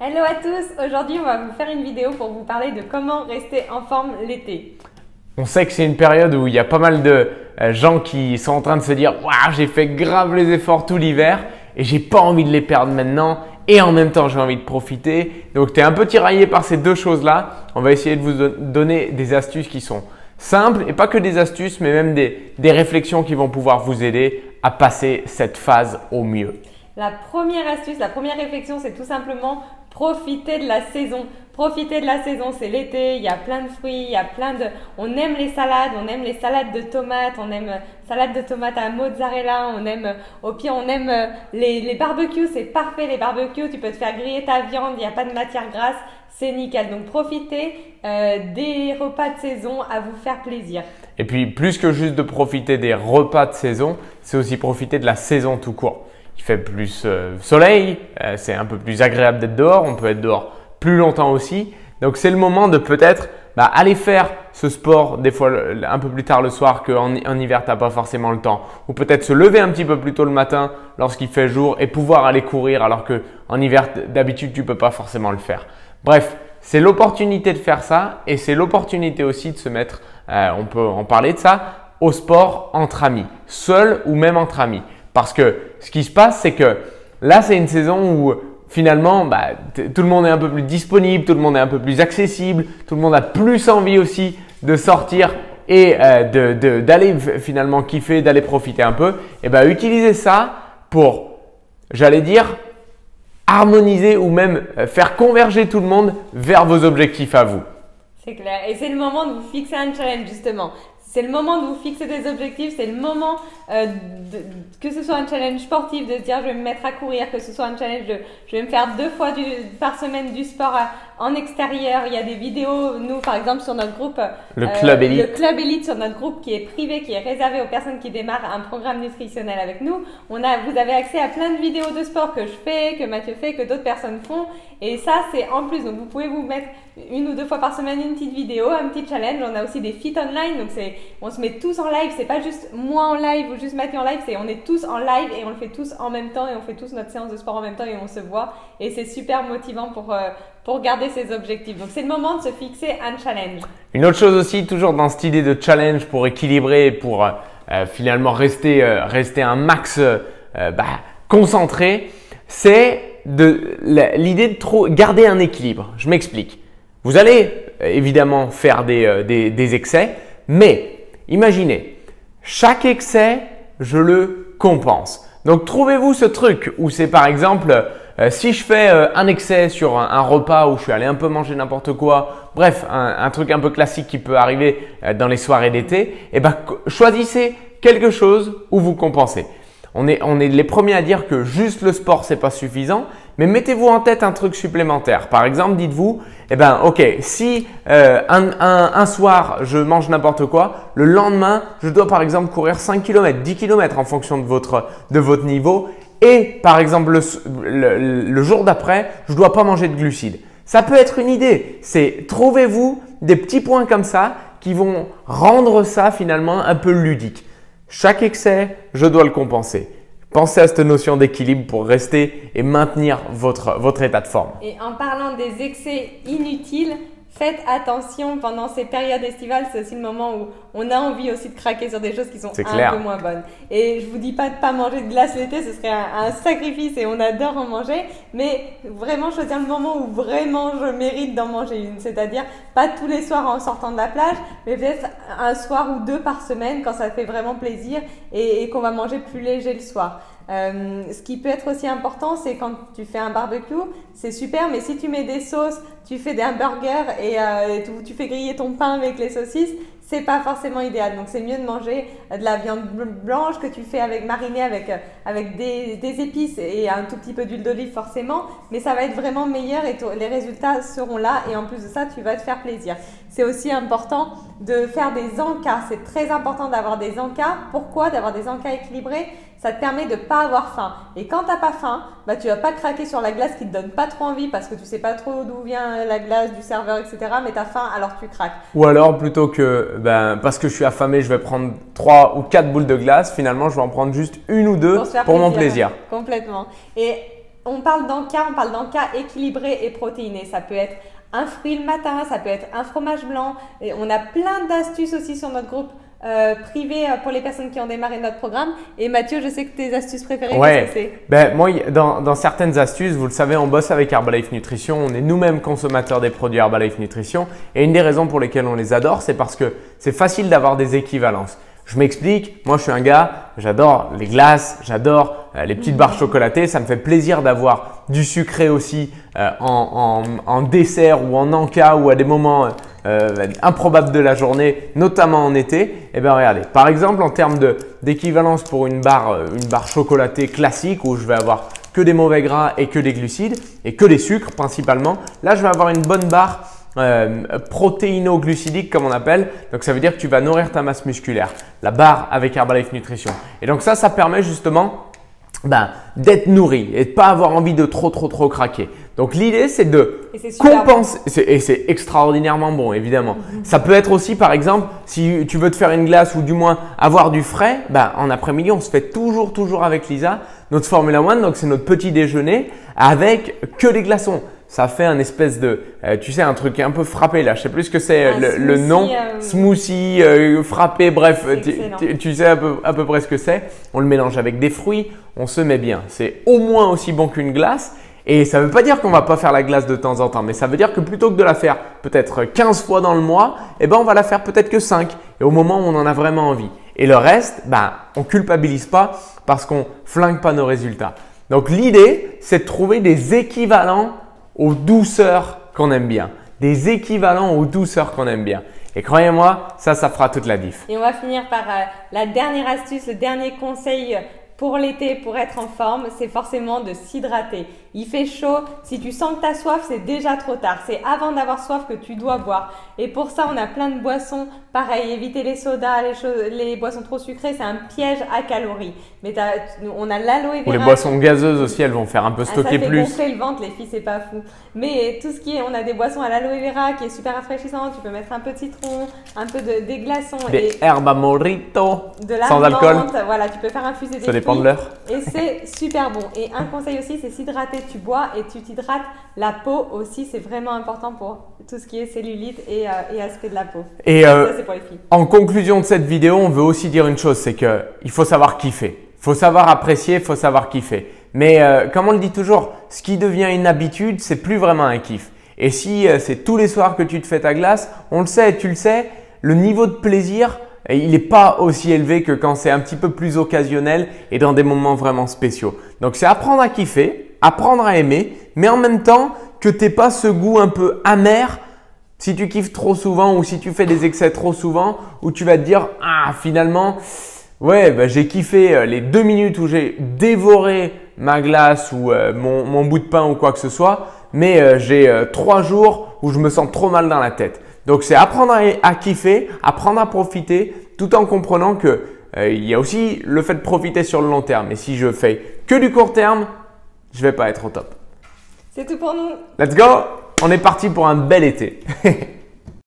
Hello à tous, aujourd'hui on va vous faire une vidéo pour vous parler de comment rester en forme l'été. On sait que c'est une période où il y a pas mal de gens qui sont en train de se dire « Waouh, j'ai fait grave les efforts tout l'hiver et j'ai pas envie de les perdre maintenant et en même temps j'ai envie de profiter ». Donc tu es un peu tiraillé par ces deux choses-là. On va essayer de vous donner des astuces qui sont simples et pas que des astuces mais même des réflexions qui vont pouvoir vous aider à passer cette phase au mieux. La première astuce, la première réflexion, c'est tout simplement profiter de la saison. Profiter de la saison, c'est l'été, il y a plein de fruits, il y a plein de… On aime les salades de tomates, on aime salade de tomates à mozzarella, on aime… Au pire, on aime les barbecues, c'est parfait les barbecues, tu peux te faire griller ta viande, il n'y a pas de matière grasse, c'est nickel. Donc profitez des repas de saison à vous faire plaisir. Et puis, plus que juste de profiter des repas de saison, c'est aussi profiter de la saison tout court. Il fait plus soleil, c'est un peu plus agréable d'être dehors, on peut être dehors plus longtemps aussi. Donc c'est le moment de peut-être aller faire ce sport des fois un peu plus tard le soir qu'en hiver tu n'as pas forcément le temps. Ou peut-être se lever un petit peu plus tôt le matin lorsqu'il fait jour et pouvoir aller courir alors qu'en hiver d'habitude tu ne peux pas forcément le faire. Bref, c'est l'opportunité de faire ça et c'est l'opportunité aussi de se mettre, on peut en parler de ça, au sport entre amis, seul ou même entre amis. Parce que ce qui se passe, c'est que là, c'est une saison où finalement, tout le monde est un peu plus disponible, tout le monde est un peu plus accessible, tout le monde a plus envie aussi de sortir et d'aller finalement kiffer, d'aller profiter un peu. Et utilisez ça pour, j'allais dire, harmoniser ou même faire converger tout le monde vers vos objectifs à vous. C'est clair. Et c'est le moment de vous fixer un challenge justement. C'est le moment de vous fixer des objectifs, c'est le moment que ce soit un challenge sportif, de se dire je vais me mettre à courir, que ce soit un challenge de je vais me faire 2 fois par semaine du sport en extérieur. Il y a des vidéos, nous par exemple sur notre groupe, le Club Elite. Le Club Elite sur notre groupe qui est privé, qui est réservé aux personnes qui démarrent un programme nutritionnel avec nous. Vous avez accès à plein de vidéos de sport que je fais, que Mathieu fait, que d'autres personnes font. Et ça c'est en plus, donc vous pouvez vous mettre 1 ou 2 fois par semaine une petite vidéo, un petit challenge. On a aussi des feats online, donc on se met tous en live, c'est pas juste moi en live ou juste Mathieu en live, on est tous en live et on le fait tous en même temps et on fait tous notre séance de sport en même temps et on se voit et c'est super motivant pour garder ses objectifs. Donc c'est le moment de se fixer un challenge. Une autre chose aussi, toujours dans cette idée de challenge pour équilibrer et pour finalement rester un max concentré, c'est l'idée de garder un équilibre. Je m'explique. Vous allez évidemment faire des excès, mais imaginez, chaque excès, je le compense. Donc, trouvez-vous ce truc où c'est par exemple, si je fais un excès sur un repas où je suis allé un peu manger n'importe quoi, bref, un truc un peu classique qui peut arriver dans les soirées d'été, choisissez quelque chose où vous compensez. On est les premiers à dire que juste le sport, c'est pas suffisant, mais mettez-vous en tête un truc supplémentaire. Par exemple, dites-vous, ok, si un soir, je mange n'importe quoi, le lendemain, je dois par exemple courir 5 km, 10 km en fonction de votre niveau et par exemple, le jour d'après, je ne dois pas manger de glucides. Ça peut être une idée. C'est trouvez-vous des petits points comme ça qui vont rendre ça finalement un peu ludique. Chaque excès, je dois le compenser. Pensez à cette notion d'équilibre pour rester et maintenir votre état de forme. Et en parlant des excès inutiles, faites attention pendant ces périodes estivales, c'est aussi le moment où on a envie aussi de craquer sur des choses qui sont un peu moins bonnes. Et je vous dis pas de pas manger de glace l'été, ce serait un sacrifice et on adore en manger, mais vraiment choisir le moment où vraiment je mérite d'en manger une, c'est-à-dire pas tous les soirs en sortant de la plage, mais peut-être un soir ou 2 par semaine quand ça fait vraiment plaisir et qu'on va manger plus léger le soir. Ce qui peut être aussi important, c'est quand tu fais un barbecue, c'est super, mais si tu mets des sauces, tu fais des hamburgers et tu fais griller ton pain avec les saucisses, c'est pas forcément idéal. Donc c'est mieux de manger de la viande blanche que tu fais marinée avec des épices et un tout petit peu d'huile d'olive forcément, mais ça va être vraiment meilleur et les résultats seront là et en plus de ça, tu vas te faire plaisir. C'est aussi important de faire des encas, c'est très important d'avoir des encas. Pourquoi? D'avoir des encas équilibrés, ça te permet de ne pas avoir faim. Et quand tu n'as pas faim, tu ne vas pas craquer sur la glace qui ne te donne pas trop envie parce que tu ne sais pas trop d'où vient la glace, du serveur, etc. Mais tu as faim, alors tu craques. Ou alors plutôt que parce que je suis affamé, je vais prendre 3 ou 4 boules de glace, finalement je vais en prendre juste 1 ou 2 pour mon plaisir. Complètement. Et on parle d'encas équilibré et protéiné. Ça peut être un fruit le matin, ça peut être un fromage blanc. Et on a plein d'astuces aussi sur notre groupe privé pour les personnes qui ont démarré notre programme. Et Mathieu, je sais que tes astuces préférées, qu'est-ce que c'est? Ben, moi, dans certaines astuces, vous le savez, on bosse avec Herbalife Nutrition. On est nous-mêmes consommateurs des produits Herbalife Nutrition. Et une des raisons pour lesquelles on les adore, c'est parce que c'est facile d'avoir des équivalences. Je m'explique, moi je suis un gars, j'adore les glaces, j'adore les petites barres chocolatées. Ça me fait plaisir d'avoir du sucré aussi en dessert ou en encas ou à des moments improbables de la journée, notamment en été. Et bien regardez, par exemple en termes d'équivalence pour une barre chocolatée classique où je vais avoir que des mauvais gras et que des glucides et que des sucres principalement, là je vais avoir une bonne barre protéino-glucidique comme on appelle. Donc ça veut dire que tu vas nourrir ta masse musculaire, la barre avec Herbalife Nutrition. Et donc ça permet justement d'être nourri et de pas avoir envie de trop craquer. Donc l'idée c'est de compenser et c'est extraordinairement bon évidemment. Ça peut être aussi par exemple si tu veux te faire une glace ou du moins avoir du frais, en après-midi on se fait toujours avec Lisa notre Formula One, donc c'est notre petit déjeuner avec que des glaçons. Ça fait un espèce de, tu sais, un truc un peu frappé là. Je sais plus ce que c'est le nom. Smoothie, frappé, bref, tu sais à peu près ce que c'est. On le mélange avec des fruits, on se met bien. C'est au moins aussi bon qu'une glace. Et ça ne veut pas dire qu'on va pas faire la glace de temps en temps, mais ça veut dire que plutôt que de la faire peut-être 15 fois dans le mois, on va la faire peut-être que 5 et au moment où on en a vraiment envie. Et le reste, on culpabilise pas parce qu'on flingue pas nos résultats. Donc l'idée, c'est de trouver des équivalents aux douceurs qu'on aime bien. Des équivalents aux douceurs qu'on aime bien. Et croyez-moi, ça fera toute la diff. Et on va finir par la dernière astuce, le dernier conseil pour l'été, pour être en forme, c'est forcément de s'hydrater. Il fait chaud, si tu sens que tu as soif, c'est déjà trop tard. C'est avant d'avoir soif que tu dois boire. Et pour ça, on a plein de boissons. Pareil, éviter les sodas, les boissons trop sucrées, c'est un piège à calories. Mais on a l'aloe vera. Ou les boissons gazeuses aussi, elles vont faire un peu stocker plus. Ça fait gonfler le ventre, les filles, c'est pas fou. Mais tout ce qui est, on a des boissons à l'aloe vera qui est super rafraîchissant. Tu peux mettre un peu de citron, un peu des glaçons. Des herbes à morito, de la sans alcool. Voilà, tu peux faire infuser des fruits. Ça dépend de l'heure. Et c'est super bon. Et un conseil aussi, c'est s'hydrater. Tu bois et tu t'hydrates. La peau aussi, c'est vraiment important pour tout ce qui est cellulite et aspect de la peau. Et ça, c'est pour les filles. En conclusion de cette vidéo, on veut aussi dire une chose, c'est qu'il faut savoir kiffer. Il faut savoir apprécier, il faut savoir kiffer. Mais comme on le dit toujours, ce qui devient une habitude, c'est plus vraiment un kiff. Et si c'est tous les soirs que tu te fais ta glace, on le sait, tu le sais, le niveau de plaisir, il n'est pas aussi élevé que quand c'est un petit peu plus occasionnel et dans des moments vraiment spéciaux. Donc c'est apprendre à kiffer, apprendre à aimer, mais en même temps que tu n'aies pas ce goût un peu amer si tu kiffes trop souvent ou si tu fais des excès trop souvent où tu vas te dire « Ah, finalement, ouais, j'ai kiffé les 2 minutes où j'ai dévoré ma glace ou mon bout de pain ou quoi que ce soit, mais j'ai 3 jours où je me sens trop mal dans la tête. » Donc, c'est apprendre à kiffer, apprendre à profiter tout en comprenant que il y a aussi le fait de profiter sur le long terme. Et si je fais que du court terme, je vais pas être au top. C'est tout pour nous. Let's go! On est parti pour un bel été.